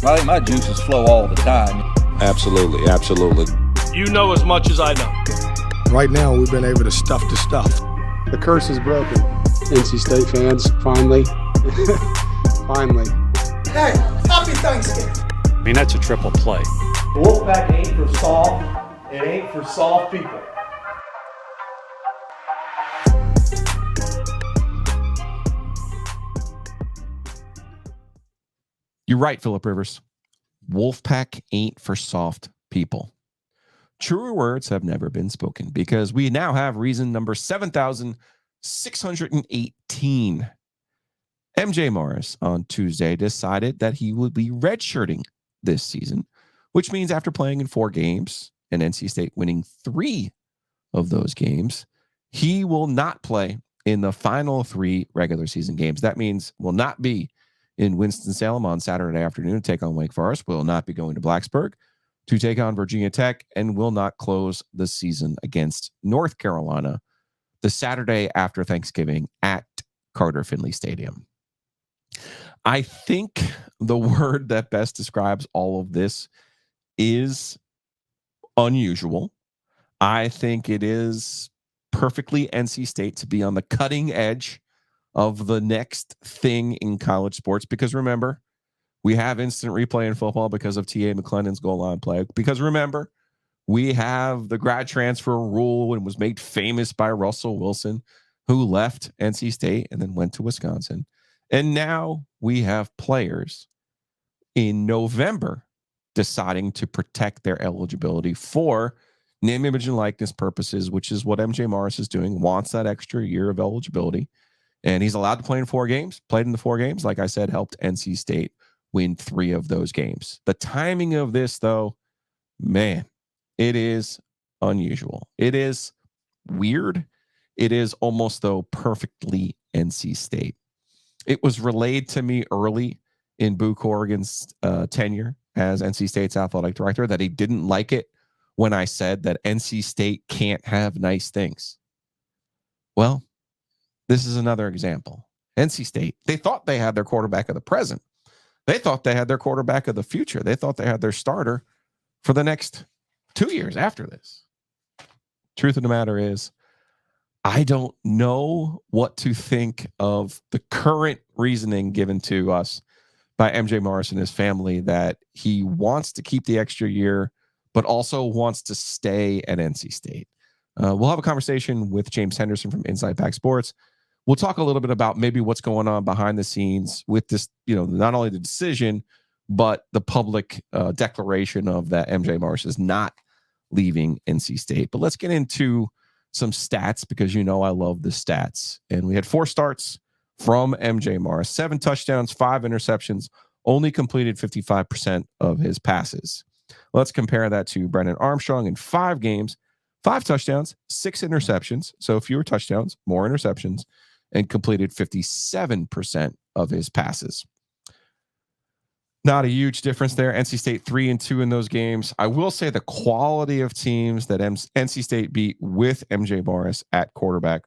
I think my juices flow all the time. Absolutely, absolutely. You know as much as I know. Right now, we've been able to stuff the stuff. The curse is broken. NC State fans, finally. Finally. Hey, happy Thanksgiving. I mean, that's a triple play. The Wolfpack ain't for soft. It ain't for soft people. You're right, Phillip Rivers. Wolfpack ain't for soft people. Truer words have never been spoken because we now have reason number 7,618. MJ Morris on Tuesday decided that he would be redshirting this season, which means after playing in 4 games and NC State winning 3 of those games, he will not play in the final 3 regular season games. That means will not be in Winston-Salem on Saturday afternoon to take on Wake Forest, will not be going to Blacksburg to take on Virginia Tech, and will not close the season against North Carolina the Saturday after Thanksgiving at Carter Finley Stadium. I think the word that best describes all of this is unusual. I think it is perfectly NC State to be on the cutting edge of the next thing in college sports, because remember, we have instant replay in football because of T.A. McClendon's goal line play. Because remember, we have the grad transfer rule and was made famous by Russell Wilson, who left NC State and then went to Wisconsin. And now we have players in November deciding to protect their eligibility for name, image, and likeness purposes, which is what MJ Morris is doing, wants that extra year of eligibility. And he's allowed to play in 4 games, played in the 4 games. Like I said, helped NC State win 3 of those games. The timing of this, though, man, it is unusual. It is weird. It is almost, though, perfectly NC State. It was relayed to me early in Boo Corrigan's tenure as NC State's athletic director that he didn't like it when I said that NC State can't have nice things. Well, this is another example. NC State, they thought they had their quarterback of the present. They thought they had their quarterback of the future. They thought they had their starter for the next 2 years after this. Truth of the matter is, I don't know what to think of the current reasoning given to us by MJ Morris and his family that he wants to keep the extra year, but also wants to stay at NC State. We'll have a conversation with James Henderson from Inside Pack Sports. We'll talk a little bit about maybe what's going on behind the scenes with this, not only the decision, but the public declaration of that MJ Morris is not leaving NC State. But let's get into some stats because I love the stats. And we had 4 starts from MJ Morris, 7 touchdowns, 5 interceptions, only completed 55% of his passes. Let's compare that to Brennan Armstrong in 5 games, 5 touchdowns, 6 interceptions. So fewer touchdowns, more interceptions, and completed 57% of his passes. Not a huge difference there. NC State 3-2 in those games. I will say the quality of teams that NC State beat with MJ Morris at quarterback,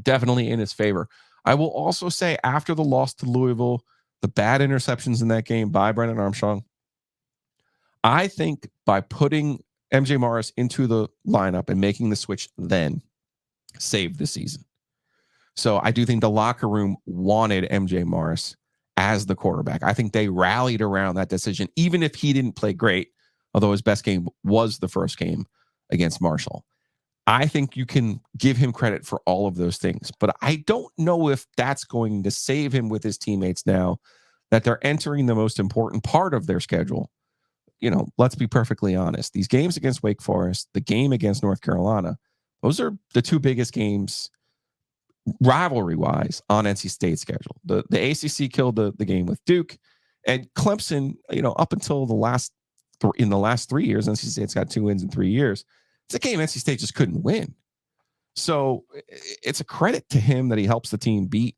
definitely in his favor. I will also say after the loss to Louisville, the bad interceptions in that game by Brennan Armstrong, I think by putting MJ Morris into the lineup and making the switch then saved the season. So I do think the locker room wanted MJ Morris as the quarterback. I think they rallied around that decision, even if he didn't play great, although his best game was the first game against Marshall. I think you can give him credit for all of those things, but I don't know if that's going to save him with his teammates now that they're entering the most important part of their schedule. Let's be perfectly honest. These games against Wake Forest, the game against North Carolina, those are the 2 biggest games rivalry-wise on NC State's schedule. The ACC killed the game with Duke, and Clemson, up until in the last 3 years, NC State's got 2 wins in 3 years. It's a game NC State just couldn't win. So it's a credit to him that he helps the team beat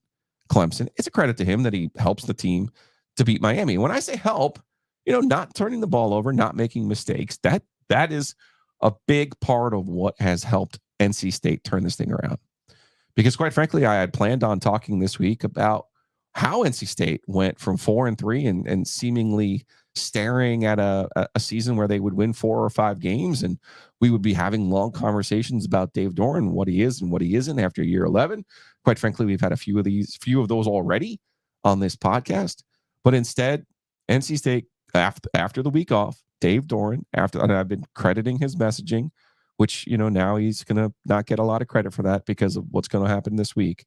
Clemson. It's a credit to him that he helps the team to beat Miami. When I say help, not turning the ball over, not making mistakes, that is a big part of what has helped NC State turn this thing around. Because quite frankly, I had planned on talking this week about how NC State went from 4-3 and seemingly staring at a season where they would win 4 or 5 games, and we would be having long conversations about Dave Doeren, what he is and what he isn't after year 11. Quite frankly, we've had a few of those already on this podcast. But instead, NC State, after the week off, Dave Doeren, and I've been crediting his messaging, which, now he's going to not get a lot of credit for that because of what's going to happen this week.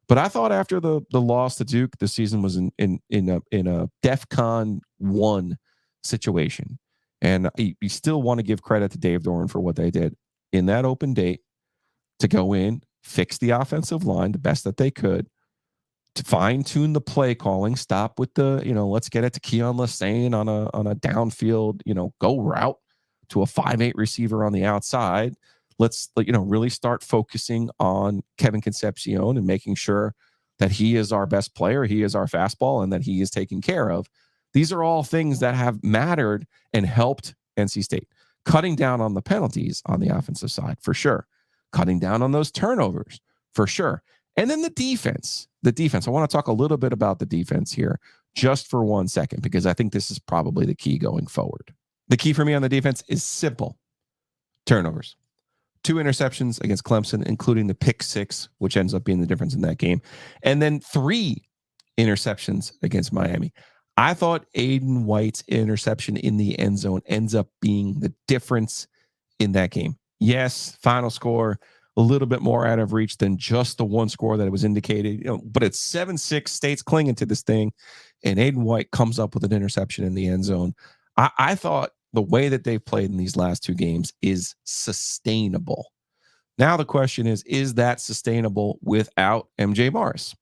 But I thought after the loss to Duke, the season was in a DEFCON 1 situation. And you still want to give credit to Dave Doeren for what they did in that open date to go in, fix the offensive line the best that they could, to fine-tune the play calling, stop with the, let's get it to Keon Lassane on a downfield, go route to a 5'8" receiver on the outside. Let's, really start focusing on Kevin Concepcion and making sure that he is our best player, he is our fastball, and that he is taken care of. These are all things that have mattered and helped NC State. Cutting down on the penalties on the offensive side, for sure. Cutting down on those turnovers, for sure. And then the defense. I want to talk a little bit about the defense here just for 1 second, because I think this is probably the key going forward. The key for me on the defense is simple. Turnovers. 2 interceptions against Clemson, including the pick 6, which ends up being the difference in that game. And then 3 interceptions against Miami. I thought Aiden White's interception in the end zone ends up being the difference in that game. Yes, final score a little bit more out of reach than just the one score that it was indicated, but it's 7-6, State's clinging to this thing, and Aiden White comes up with an interception in the end zone. I thought the way that they've played in these last 2 games is sustainable. Now the question is that sustainable without MJ Morris?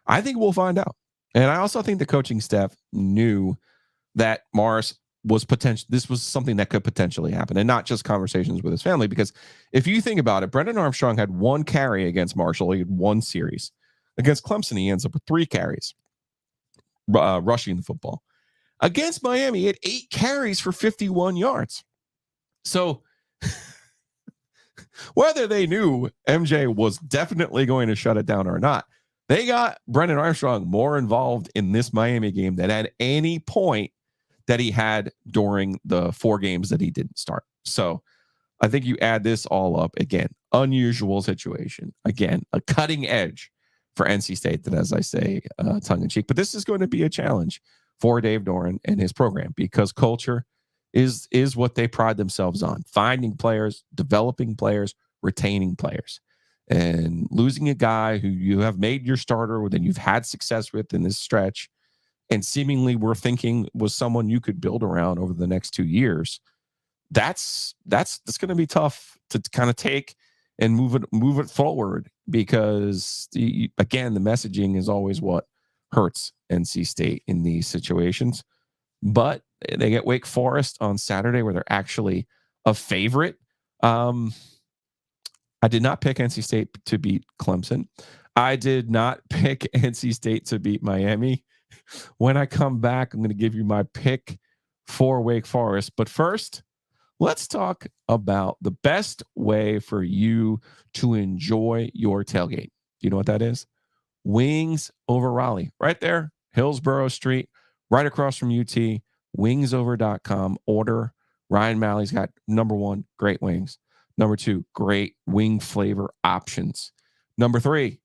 I think we'll find out. And I also think the coaching staff knew that Morris was this was something that could potentially happen, and not just conversations with his family. Because if you think about it, Brendan Armstrong had 1 carry against Marshall. He had 1 series. Against Clemson, he ends up with 3 carries rushing the football. Against Miami, he had 8 carries for 51 yards. So whether they knew MJ was definitely going to shut it down or not, they got Brendan Armstrong more involved in this Miami game than at any point that he had during the 4 games that he didn't start. So I think you add this all up, again, unusual situation. Again, a cutting edge for NC State that, as I say, tongue in cheek. But this is going to be a challenge for Dave Doeren and his program, because culture is what they pride themselves on. Finding players, developing players, retaining players. And losing a guy who you have made your starter with and you've had success with in this stretch, and seemingly we're thinking was someone you could build around over the next 2 years, that's going to be tough to kind of take and move it forward, because again, the messaging is always what hurts NC State in these situations. But they get Wake Forest on Saturday, where they're actually a favorite. I did not pick NC State to beat Clemson. I did not pick NC State to beat Miami. When I come back, I'm going to give you my pick for Wake Forest. But first, let's talk about the best way for you to enjoy your tailgate. Do you know what that is? Wings Over Raleigh. Right there, Hillsborough Street, right across from UT, wingsover.com. Order. Ryan Malley's got, number 1, great wings. Number 2, great wing flavor options. Number 3,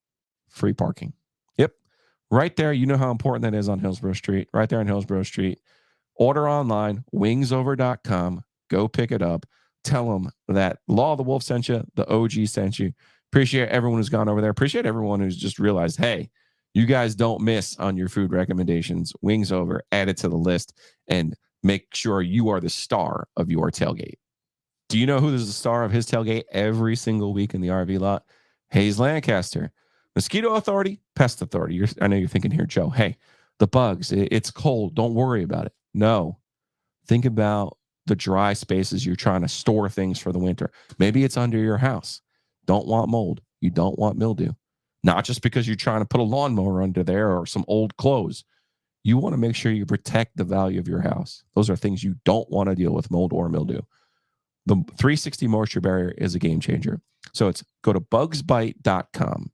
free parking. Yep. Right there. You know how important that is on Hillsborough Street. Right there on Hillsborough Street. Order online, wingsover.com. Go pick it up. Tell them that Law of the Wolf sent you. The OG sent you. Appreciate everyone who's gone over there. Appreciate everyone who's just realized, hey, you guys don't miss on your food recommendations. Wings Over, add it to the list, and make sure you are the star of your tailgate. Do you know who is the star of his tailgate every single week in the RV lot? Hayes Lancaster. Mosquito Authority, Pest Authority. I know you're thinking here, Joe, hey, the bugs, it's cold. Don't worry about it. No. Think about the dry spaces you're trying to store things for the winter. Maybe it's under your house. Don't want mold. You don't want mildew. Not just because you're trying to put a lawnmower under there or some old clothes. You want to make sure you protect the value of your house. Those are things you don't want to deal with, mold or mildew. The 360 moisture barrier is a game changer. So go to bugsbite.com.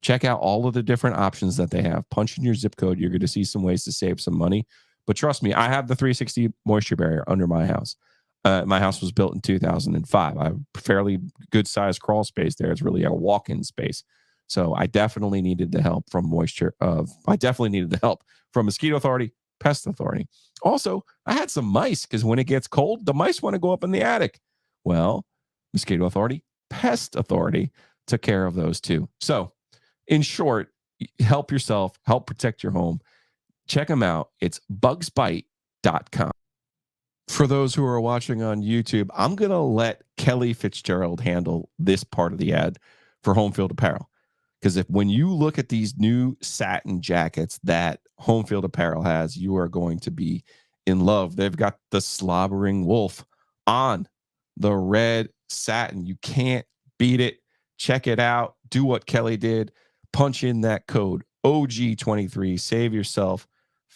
Check out all of the different options that they have. Punch in your zip code. You're going to see some ways to save some money. But trust me, I have the 360 moisture barrier under my house. My house was built in 2005. I have a fairly good sized crawl space there. It's really a walk-in space. So I definitely needed the help from Mosquito Authority, Pest Authority. Also, I had some mice because when it gets cold, the mice want to go up in the attic. Well, Mosquito Authority, Pest Authority took care of those too. So in short, help yourself, help protect your home. Check them out. It's bugsbite.com. For those who are watching on YouTube, I'm going to let Kelly Fitzgerald handle this part of the ad for Home Field Apparel. Because when you look at these new satin jackets that Home Field Apparel has, you are going to be in love. They've got the slobbering wolf on the red satin. You can't beat it. Check it out. Do what Kelly did. Punch in that code OG23. Save yourself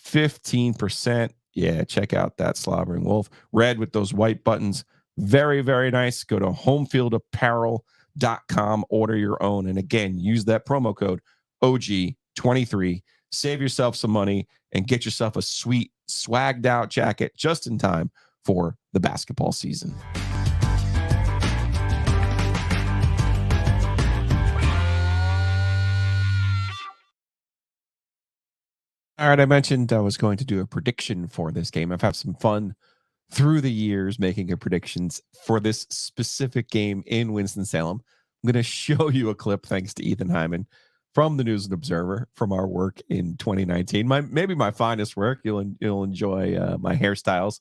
15%. Yeah, check out that slobbering wolf. Red with those white buttons. Very, very nice. Go to homefieldapparel.com. Order your own. And again, use that promo code OG23. Save yourself some money and get yourself a sweet, swagged out jacket just in time for the basketball season. All right, I mentioned I was going to do a prediction for this game. I've had some fun through the years making predictions for this specific game in Winston-Salem. I'm going to show you a clip, thanks to Ethan Hyman, from the News and Observer from our work in 2019. Maybe my finest work. You'll enjoy my hairstyles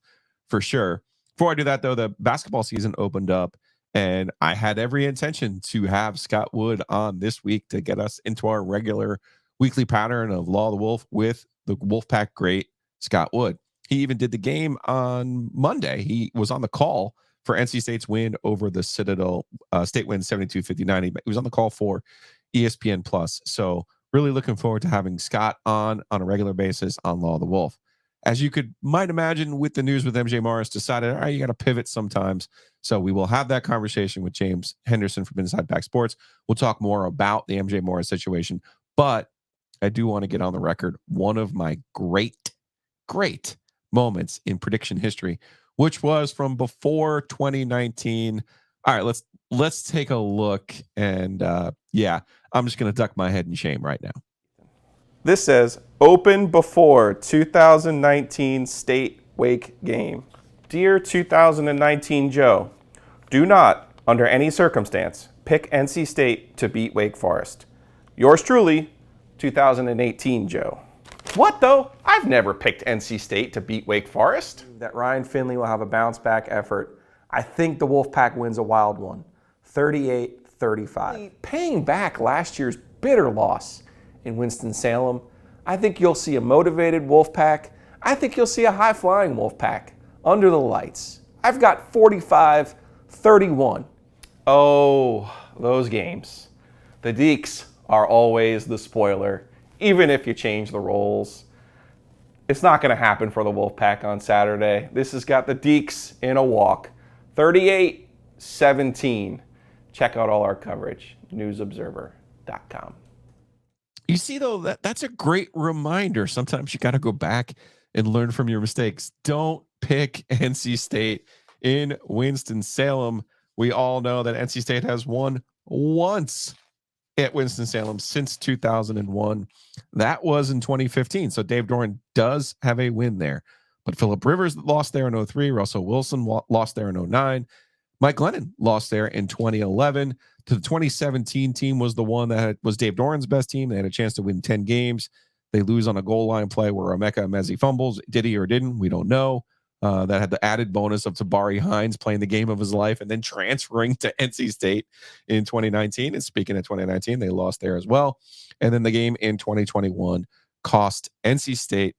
for sure. Before I do that, though, the basketball season opened up, and I had every intention to have Scott Wood on this week to get us into our regular weekly pattern of Law of the Wolf with the Wolfpack great Scott Wood. He even did the game on Monday. He was on the call for NC State's win over the Citadel. State win 72-59. He was on the call for ESPN Plus. So really looking forward to having Scott on a regular basis on Law of the Wolf. As you might imagine, with the news with MJ Morris, decided, all right, you got to pivot sometimes. So we will have that conversation with James Henderson from Inside Back Sports. We'll talk more about the MJ Morris situation, but I do want to get on the record. One of my great moments in prediction history, which was from before 2019. All right, let's take a look. And I'm just going to duck my head in shame right now. This says, open before 2019 State Wake game. Dear 2019 Joe, do not, under any circumstance, pick NC State to beat Wake Forest. Yours truly, 2018 Joe. What though? I've never picked NC State to beat Wake Forest. That Ryan Finley will have a bounce back effort. I think the Wolfpack wins a wild one, 38-35. Paying back last year's bitter loss in Winston-Salem, I think you'll see a motivated Wolfpack. I think you'll see a high-flying Wolfpack under the lights. I've got 45-31. Oh, those games. The Deeks are always the spoiler, even if you change the roles. It's not going to happen for the Wolfpack on Saturday. This has got the Deeks in a walk. 38-17. Check out all our coverage, newsobserver.com. You see, though, that's a great reminder. Sometimes you got to go back and learn from your mistakes. Don't pick NC State in Winston-Salem. We all know that NC State has won once at Winston-Salem since 2001. That was in 2015. So Dave Doeren does have a win there. But Phillip Rivers lost there in 2003. Russell Wilson lost there in 2009. Mike Glennon lost there in 2011. To the 2017 team was the one that was Dave Doeren's best team. They had a chance to win 10 games. They lose on a goal line play where Emeka Emezi fumbles. Did he or didn't? We don't know. That had the added bonus of Tabari Hines playing the game of his life and then transferring to NC State in 2019. And speaking of 2019, they lost there as well. And then the game in 2021 cost NC State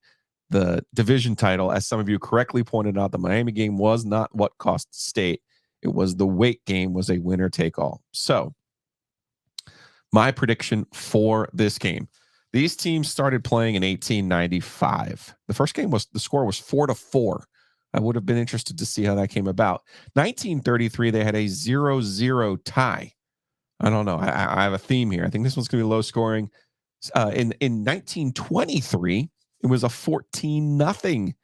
the division title. As some of you correctly pointed out, the Miami game was not what cost State. It was the Wake game was a winner take all. So my prediction for this game, these teams started playing in 1895. The first game the score was 4-4. I would have been interested to see how that came about. 1933, they had a 0-0 tie I don't know. I have a theme here. I think this one's going to be low scoring. In 1923, it was a 14-0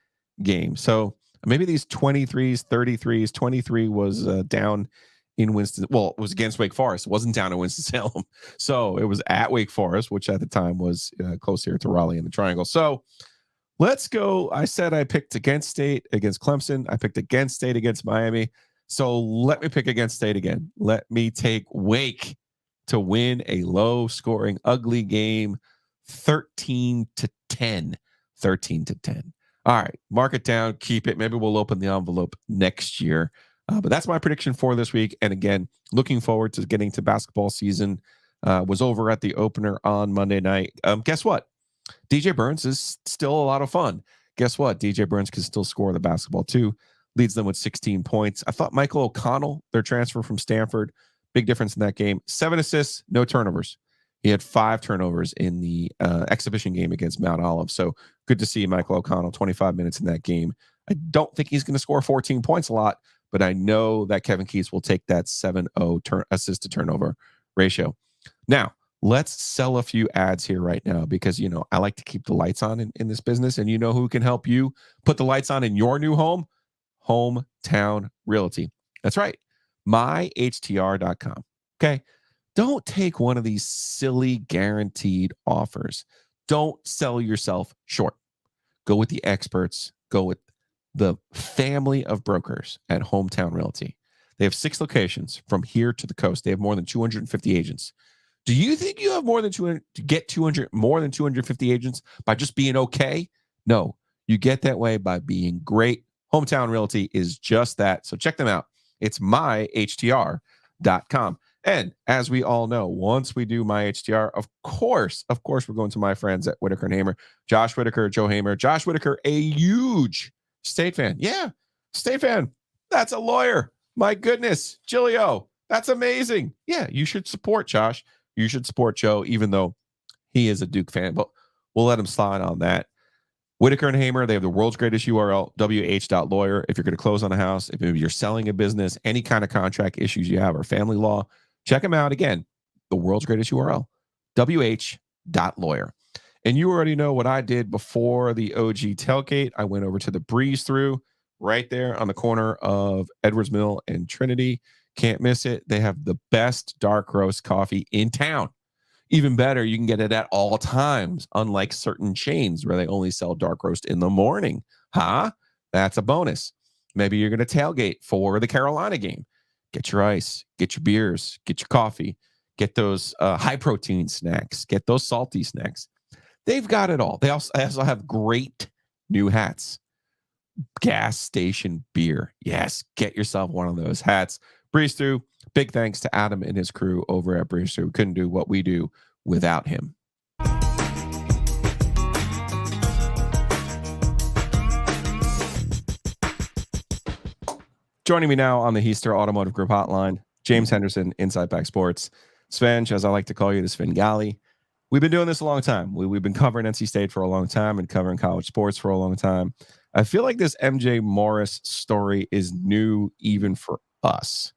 game. So maybe these 23s, 33s, 23 was down in Winston. Well, it was against Wake Forest. It wasn't down in Winston-Salem. So it was at Wake Forest, which at the time was close here to Raleigh in the Triangle. So let's go. I said I picked against State against Clemson. I picked against State against Miami. So let me pick against State again. Let me take Wake to win a low-scoring, ugly game, 13-10. 13-10. All right, mark it down, keep it. Maybe we'll open the envelope next year. But that's my prediction for this week. And again, looking forward to getting to basketball season. Was over at the opener on Monday night. Guess what? DJ Burns is still a lot of fun. Guess what? DJ Burns can still score the basketball too. Leads them with 16 points. I thought Michael O'Connell, their transfer from Stanford, big difference in that game. 7 assists, no turnovers. He had 5 turnovers in the exhibition game against Mount Olive. So good to see Michael O'Connell, 25 minutes in that game. I don't think he's going to score 14 points a lot, but I know that Kevin Keys will take that 7-0 assist to turnover ratio. Now, let's sell a few ads here right now because, you know, I like to keep the lights on in this business. And you know who can help you put the lights on in your new home? Hometown Realty. That's right. myhtr.com. Okay. Don't take one of these silly guaranteed offers. Don't sell yourself short. Go with the experts. Go with the family of brokers at Hometown Realty. They have 6 locations from here to the coast. They have more than 250 agents. Do you think you have more than 250 agents by just being okay? No, you get that way by being great. Hometown Realty is just that. So check them out. It's myhtr.com. And as we all know, once we do myhtr, of course, we're going to my friends at Whitaker and Hamer. Josh Whitaker, Joe Hamer. Josh Whitaker, a huge State fan. Yeah, State fan. That's a lawyer. My goodness. Giglio, that's amazing. Yeah, you should support Josh. You should support Joe, even though he is a Duke fan. But we'll let him slide on that. Whitaker and Hamer, they have the world's greatest URL, wh.lawyer. If you're going to close on a house, if you're selling a business, any kind of contract issues you have or family law, check them out. Again, the world's greatest URL, wh.lawyer. And you already know what I did before the OG tailgate. I went over to the Breeze Through right there on the corner of Edwards Mill and Trinity. Can't miss it. They have the best dark roast coffee in town. Even better, you can get it at all times, unlike certain chains where they only sell dark roast in the morning. That's a bonus. Maybe you're going to tailgate for the Carolina game. Get your ice, get your beers, get your coffee, get those high protein snacks, get those salty snacks. They've got it all. They also have great new hats. Gas station beer. Yes, get yourself one of those hats. Breeze Through. Big thanks to Adam and his crew over at Breeze Through. Couldn't do what we do without him. Joining me now on the Heister Automotive Group hotline, James Henderson, Inside Back Sports. Sven, as I like to call you, the Sven Gali. We've been doing this a long time. We've been covering NC State for a long time and covering college sports for a long time. I feel like this MJ Morris story is new even for us.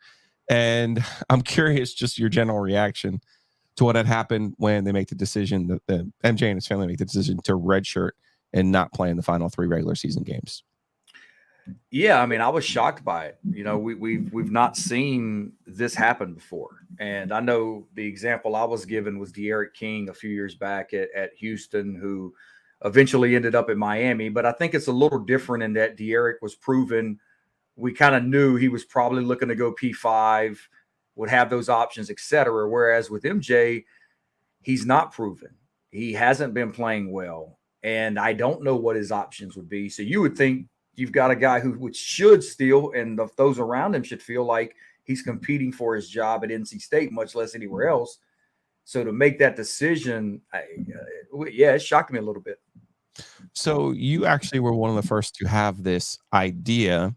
And I'm curious just your general reaction to what had happened when they make the decision, that the MJ and his family make the decision to redshirt and not play in the final 3 regular season games. Yeah, I mean, I was shocked by it. You know, we've not seen this happen before. And I know the example I was given was De'Aaron King a few years back at Houston, who eventually ended up at Miami. But I think it's a little different in that De'Aaron was proven. We kind of knew he was probably looking to go P5, would have those options, et cetera. Whereas with MJ, he's not proven. He hasn't been playing well. And I don't know what his options would be. So you would think you've got a guy who should steal, and those around him should feel like he's competing for his job at NC State, much less anywhere else. So to make that decision, it shocked me a little bit. So you actually were one of the first to have this idea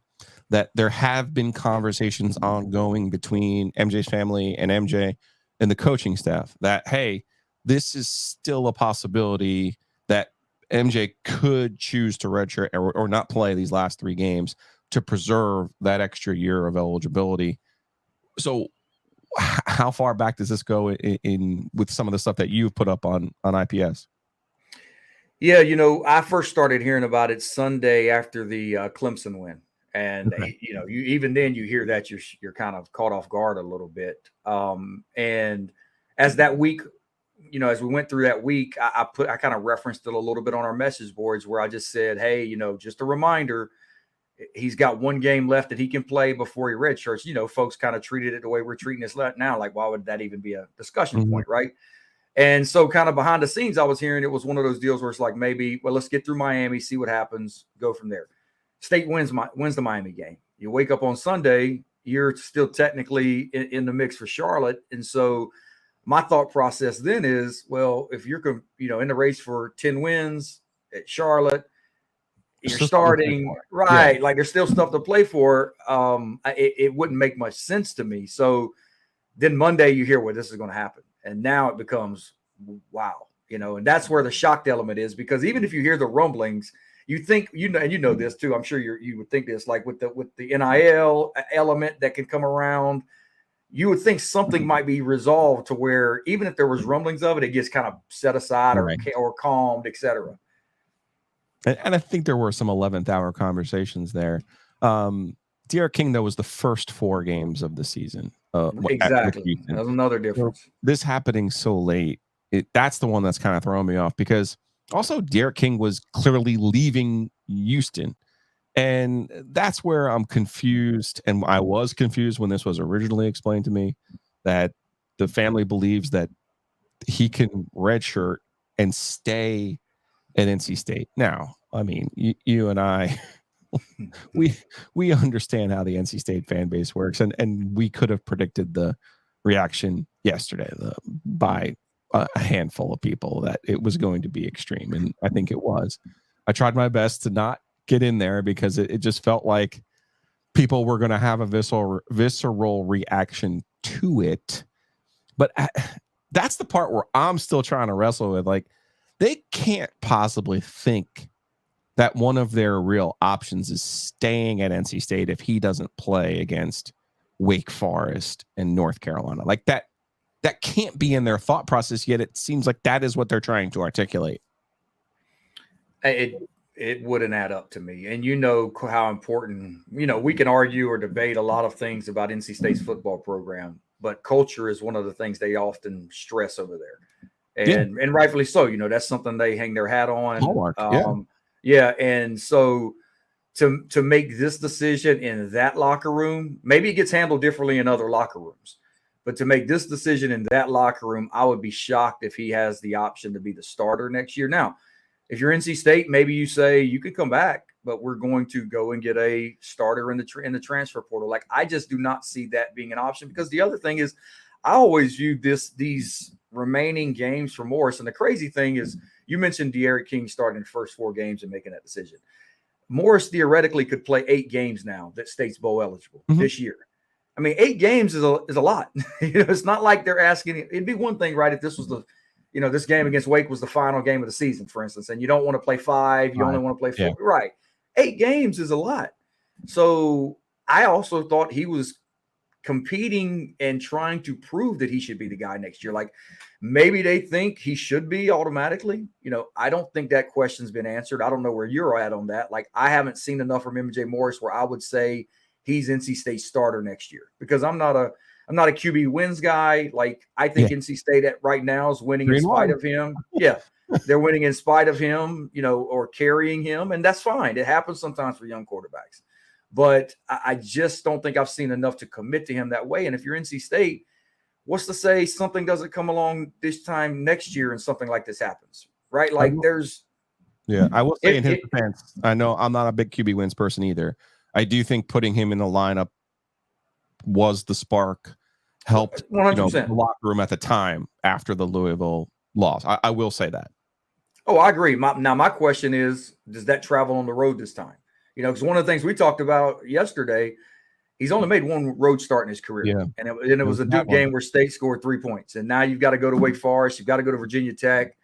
that there have been conversations ongoing between MJ's family and MJ and the coaching staff that, hey, this is still a possibility that MJ could choose to redshirt or not play these last 3 games to preserve that extra year of eligibility. So how far back does this go in with some of the stuff that you've put up on IPS? Yeah, I first started hearing about it Sunday after the Clemson win, and you even then you hear that you're kind of caught off guard a little bit. And as that week, as we went through that week, I kind of referenced it a little bit on our message boards where I just said, hey, just a reminder, he's got one game left that he can play before he redshirts. Folks kind of treated it the way we're treating this now. Like, why would that even be a discussion point, right? And so kind of behind the scenes, I was hearing it was one of those deals where it's like, maybe, well, let's get through Miami, see what happens, go from there. State wins the Miami game. You wake up on Sunday, you're still technically in the mix for Charlotte. And so my thought process then is, well, if you're, in the race for 10 wins at Charlotte, you're starting, right? Yeah. Like there's still stuff to play for. It wouldn't make much sense to me. So then Monday you hear, well, this is going to happen. And now it becomes, wow, and that's where the shocked element is, because even if you hear the rumblings, you think, and this too, I'm sure you would think this, like with the NIL element that can come around, you would think something might be resolved to where even if there was rumblings of it, it gets kind of set aside or calmed, etc. And I think there were some 11th hour conversations there. D'Eriq King, though, was the first 4 games of the season. Exactly. That's another difference. So this happening so late, that's the one that's kind of throwing me off, because also D'Eriq King was clearly leaving Houston. And that's where I'm confused. And I was confused when this was originally explained to me, that the family believes that he can redshirt and stay at NC State. Now, I mean, you and I, we understand how the NC State fan base works, and we could have predicted the reaction yesterday by a handful of people that it was going to be extreme, and I think it was. I tried my best to not get in there because it just felt like people were going to have a visceral reaction to it. But that's the part where I'm still trying to wrestle with. Like, they can't possibly think that one of their real options is staying at NC State if he doesn't play against Wake Forest and North Carolina. Like that can't be in their thought process, yet it seems like that is what they're trying to articulate. It wouldn't add up to me. And how important, we can argue or debate a lot of things about NC State's football program, but culture is one of the things they often stress over there. And rightfully so. That's something they hang their hat on. Hallmark, yeah. And so to make this decision in that locker room, maybe it gets handled differently in other locker rooms, but to make this decision in that locker room, I would be shocked if he has the option to be the starter next year. Now, if you're NC State, maybe you say you could come back, but we're going to go and get a starter in the transfer portal. Like, I just do not see that being an option, because the other thing is, I always view these remaining games for Morris. And the crazy thing is, you mentioned D'Eriq King starting the first 4 games and making that decision. Morris theoretically could play 8 games now that State's bowl eligible this year. I mean, 8 games is a lot. It's not like they're asking. It'd be one thing, right, if this was this game against Wake was the final game of the season, for instance, and you don't want to play 5, you only want to play 4. Yeah. Right. 8 games is a lot. So I also thought he was competing and trying to prove that he should be the guy next year. Like, maybe they think he should be automatically. I don't think that question's been answered. I don't know where you're at on that. Like, I haven't seen enough from MJ Morris where I would say he's NC State starter next year, because I'm not a QB wins guy. Like, I think NC State right now is winning in spite of him. Yeah. They're winning in spite of him, or carrying him. And that's fine. It happens sometimes for young quarterbacks. But I just don't think I've seen enough to commit to him that way. And if you're NC State, what's to say something doesn't come along this time next year and something like this happens, right? Like, I will say in his defense, I know I'm not a big QB wins person either. I do think putting him in the lineup was the spark, helped 100%. The locker room at the time after the Louisville loss. I will say that. Oh, I agree. My question is, does that travel on the road this time? Because one of the things we talked about yesterday, he's only made 1 road start in his career. Yeah. And it was a Duke game where State scored 3 points. And now you've got to go to Wake Forest. You've got to go to Virginia Tech.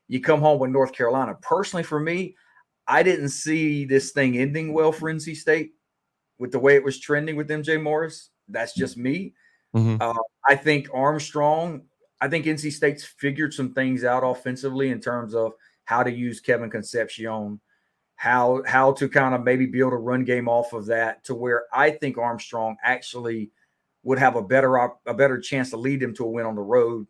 You come home with North Carolina. Personally, for me, I didn't see this thing ending well for NC State with the way it was trending with MJ Morris. That's just me. I think NC State's figured some things out offensively in terms of how to use Kevin Concepcion, how to kind of maybe build a run game off of that, to where I think Armstrong actually would have a better chance to lead them to a win on the road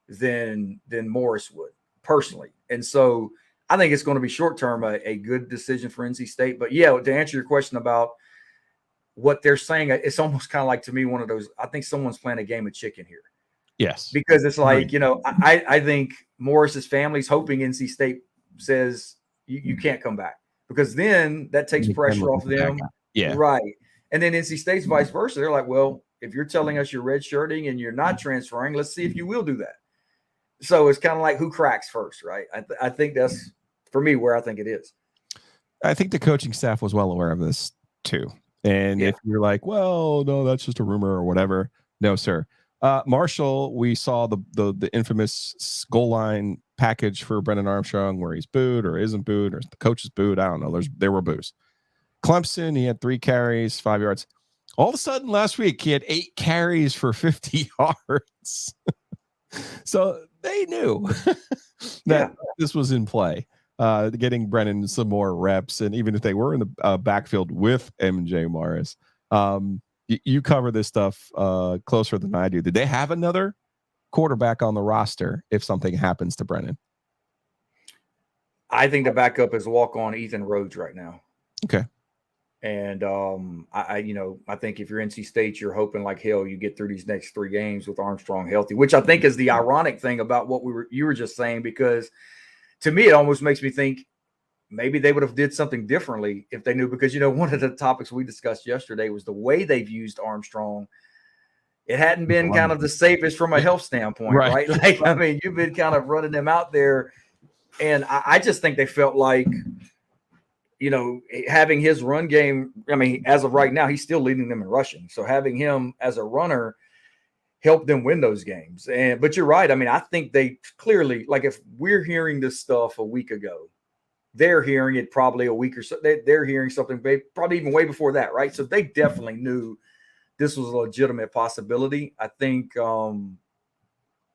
than Morris would personally. And so I think it's going to be short term a good decision for NC State. But yeah, to answer your question about what they're saying, it's almost kind of like, to me, one of those, I think someone's playing a game of chicken here. Yes. Because it's like, I think Morris's family's hoping NC State says you can't come back, because then that takes pressure off them. Yeah. Right. And then NC State's vice versa. They're like, well, if you're telling us you're redshirting and you're not transferring, let's see if you will do that. So it's kind of like who cracks first, right? I think that's, for me, where I think it is. I think the coaching staff was well aware of this too. And if you're like, well, no, that's just a rumor or whatever. No, sir. Marshall, we saw the infamous goal line package for Brennan Armstrong where he's booed or isn't booed or the coach is booed. I don't know. There were boos. Clemson, he had 3 carries, 5 yards. All of a sudden last week, he had 8 carries for 50 yards. So they knew that this was in play, getting Brennan some more reps. And even if they were in the backfield with MJ Morris, you cover this stuff closer than I do. Did they have another quarterback on the roster if something happens to Brennan? I think the backup is walk-on Ethan Rhodes right now. Okay. And I think if you're NC State, you're hoping like hell you get through these next 3 games with Armstrong healthy, which I think is the ironic thing about what you were just saying, because to me it almost makes me think maybe they would have did something differently if they knew, because one of the topics we discussed yesterday was the way they've used Armstrong. It hadn't been kind of the safest from a health standpoint, right? Like, I mean, you've been kind of running them out there, and I just think they felt like, having his run game, I mean, as of right now, he's still leading them in rushing. So having him as a runner helped them win those games. But you're right. I mean, I think they clearly, like, if we're hearing this stuff a week ago, they're hearing it probably a week or so. They're hearing something probably even way before that, right? So they definitely knew this was a legitimate possibility. I think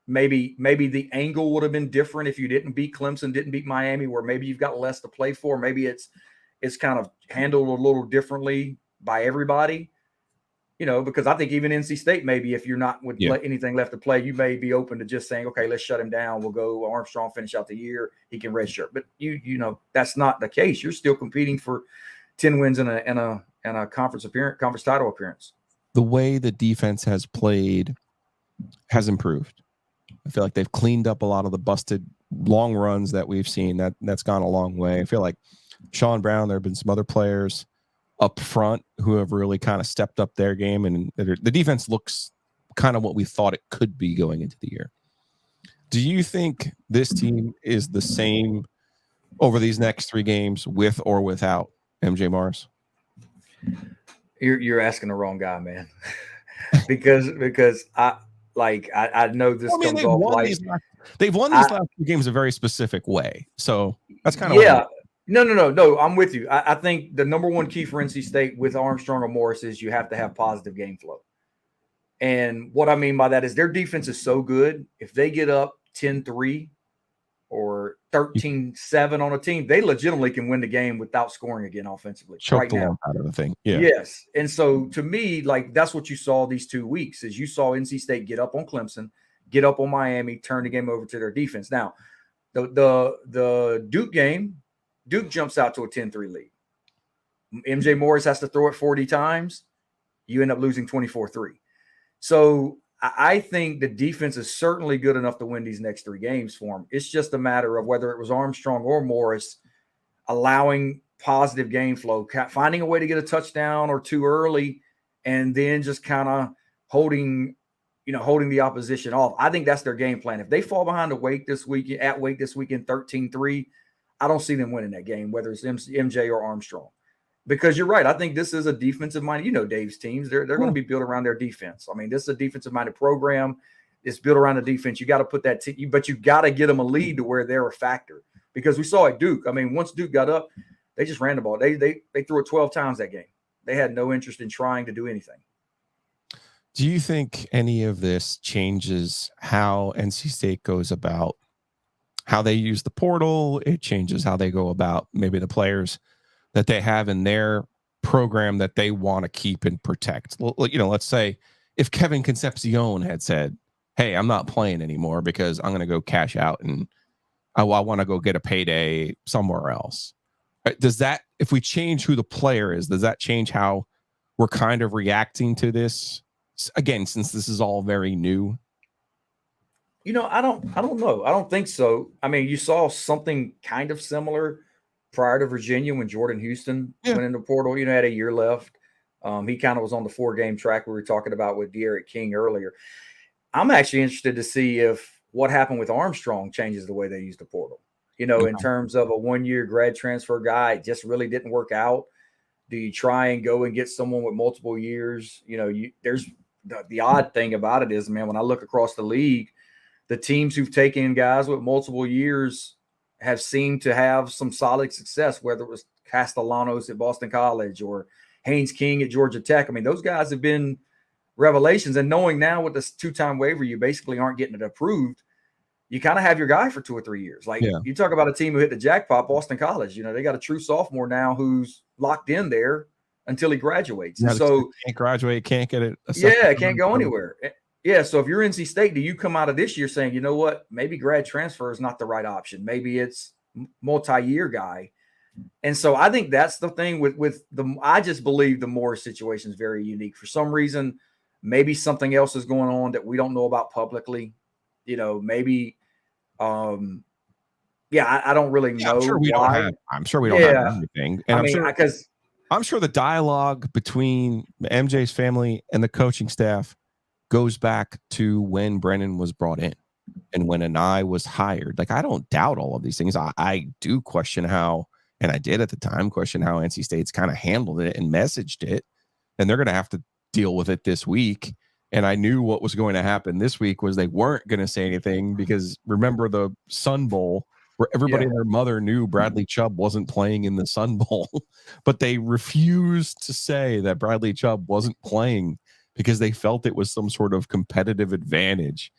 maybe the angle would have been different if you didn't beat Clemson, didn't beat Miami, where maybe you've got less to play for. Maybe it's kind of handled a little differently by everybody, because I think even NC State, maybe if you're not with anything left to play, you may be open to just saying, okay, let's shut him down. We'll go Armstrong, finish out the year. He can redshirt. But that's not the case. You're still competing for 10 wins and a conference title appearance. The way the defense has played has improved. I feel like they've cleaned up a lot of the busted long runs that we've seen. That's gone a long way. I feel like Sean Brown, there have been some other players up front who have really kind of stepped up their game, and the defense looks kind of what we thought it could be going into the year. Do you think this team is the same over these next 3 games with or without MJ Morris? You're asking the wrong guy, man. because I know this comes off like they've won these last 2 games a very specific way. So that's kind of No. I'm with you. I think the number one key for NC State with Armstrong or Morris is you have to have positive game flow. And what I mean by that is their defense is so good. If they get up 10-3 or 13-7 on a team, they legitimately can win the game without scoring again offensively. Choke the lump out of the thing. Yeah. Yes. And so to me, like, that's what you saw these 2 weeks is you saw NC State get up on Clemson, get up on Miami, turn the game over to their defense. Now, the Duke game, Duke jumps out to a 10-3 lead. MJ Morris has to throw it 40 times. You end up losing 24-3. So I think the defense is certainly good enough to win these next 3 games for them. It's just a matter of whether it was Armstrong or Morris allowing positive game flow, finding a way to get a touchdown or 2 early, and then just kind of holding the opposition off. I think that's their game plan. If they fall behind at Wake this weekend, 13-3, I don't see them winning that game, whether it's MJ or Armstrong. Because you're right. I think this is a defensive-minded, Dave's teams. They're going to be built around their defense. I mean, this is a defensive-minded program. It's built around the defense. You got to put that but you got to get them a lead to where they're a factor. Because we saw at Duke. I mean, once Duke got up, they just ran the ball. They threw it 12 times that game. They had no interest in trying to do anything. Do you think any of this changes how NC State goes about how they use the portal? It changes how they go about maybe the players that they have in their program that they want to keep and protect. Let's say if Kevin Concepcion had said, "Hey, I'm not playing anymore because I'm going to go cash out and I want to go get a payday somewhere else." Does that, if we change who the player is, does that change how we're kind of reacting to this? Again, since this is all very new. I don't know. I don't think so. I mean, you saw something kind of similar prior to Virginia when Jordan Houston went into portal. Had a year left. He kind of was on the 4-game track we were talking about with De'Aaron King earlier. I'm actually interested to see if what happened with Armstrong changes the way they use the portal. In terms of a 1-year grad transfer guy, it just really didn't work out. Do you try and go and get someone with multiple years? There's the odd thing about it is, man, when I look across the league, the teams who've taken guys with multiple years have seemed to have some solid success, whether it was Castellanos at Boston College or Haynes King at Georgia Tech. I mean, those guys have been revelations. And knowing now with this 2-time waiver, you basically aren't getting it approved. You kind of have your guy for 2 or 3 years. You talk about a team who hit the jackpot, Boston College. They got a true sophomore now who's locked in there until he graduates. So can't graduate, can't get it. Can't go anywhere. Yeah, so if you're NC State, do you come out of this year saying, you know what, maybe grad transfer is not the right option? Maybe it's multi-year guy. And so I think that's the thing with the – I just believe the Morris situation is very unique. For some reason, maybe something else is going on that we don't know about publicly. Maybe I don't really know. I'm sure we don't have everything. And I'm sure the dialogue between MJ's family and the coaching staff goes back to when Brennan was brought in and when Anai was hired. I don't doubt all of these things. I do question how, and I did at the time, question how NC State's kind of handled it and messaged it. And they're going to have to deal with it this week. And I knew what was going to happen this week was they weren't going to say anything because remember the Sun Bowl where everybody and their mother knew Bradley Chubb wasn't playing in the Sun Bowl, but they refused to say that Bradley Chubb wasn't playing because they felt it was some sort of competitive advantage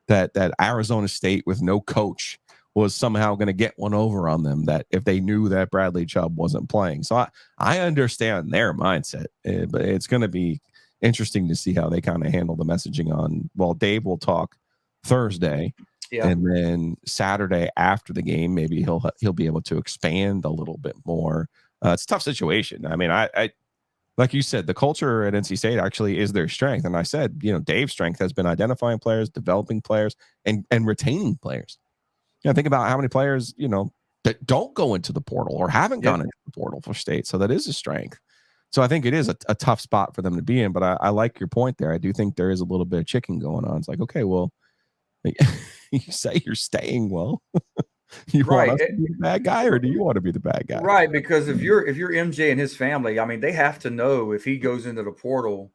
that Arizona State with no coach was somehow going to get one over on them, that if they knew that Bradley Chubb wasn't playing. So I understand their mindset, but it's going to be interesting to see how they kind of handle the messaging on, well, Dave will talk Thursday. Yeah. And then Saturday after the game, maybe he'll be able to expand a little bit more. It's a tough situation. I mean, I like you said, the culture at NC State actually is their strength. And I said, Dave's strength has been identifying players, developing players, and retaining players. Think about how many players, that don't go into the portal or haven't gone into the portal for State. So that is a strength. So I think it is a tough spot for them to be in. But I like your point there. I do think there is a little bit of chicken going on. It's like, okay, well, you say you're staying. Well, you want us to be the bad guy, or do you want to be the bad guy? Right, because if you're MJ and his family, I mean, they have to know if he goes into the portal.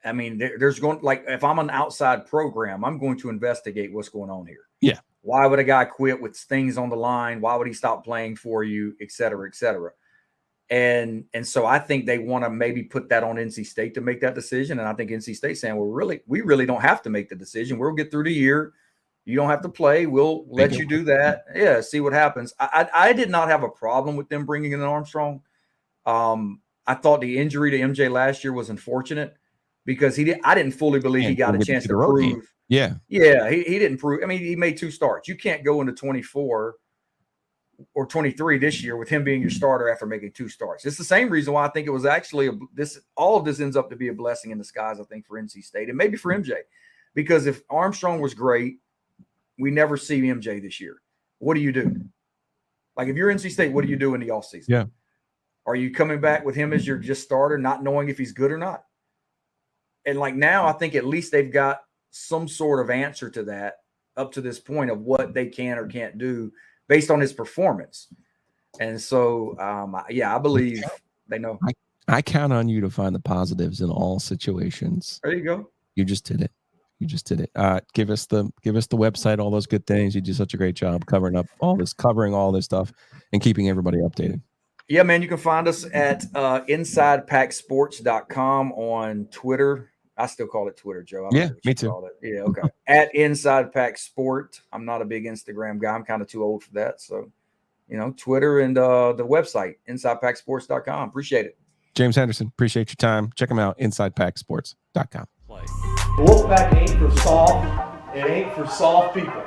I mean, there's going, like, if I'm an outside program, I'm going to investigate what's going on here. Yeah. Why would a guy quit with things on the line? Why would he stop playing for you, et cetera, et cetera? And so I think they want to maybe put that on NC State to make that decision. And I think NC State saying, well, we really don't have to make the decision. We'll get through the year. You don't have to play. We'll let you do that. Yeah, see what happens. I did not have a problem with them bringing in Armstrong. I thought the injury to MJ last year was unfortunate because I didn't fully believe he got a chance to prove. Yeah. Yeah, he didn't prove. I mean, he made 2 starts. You can't go into 24 or 23 this year with him being your starter after making 2 starts. It's the same reason why I think it was actually all of this ends up to be a blessing in disguise, I think, for NC State and maybe for MJ. Because if Armstrong was great, we never see MJ this year. What do you do? Like, if you're NC State, what do you do in the offseason? Yeah. Are you coming back with him as your just starter, not knowing if he's good or not? And like now, I think at least they've got some sort of answer to that up to this point of what they can or can't do based on his performance. And so, I believe they know. I count on you to find the positives in all situations. There you go. You just did it. Give us the website, all those good things. You do such a great job covering all this stuff and keeping everybody updated. Yeah, man, you can find us at InsidePackSports.com on Twitter, I still call it Twitter, Joe. I don't Yeah, know what me you too. call it. Yeah, okay. At Inside Pack Sport. I'm not a big Instagram guy. I'm kind of too old for that. So, Twitter and the website, InsidePackSports.com. Appreciate it. James Henderson, appreciate your time. Check him out, InsidePackSports.com. The Wolfpack ain't for soft. It ain't for soft people.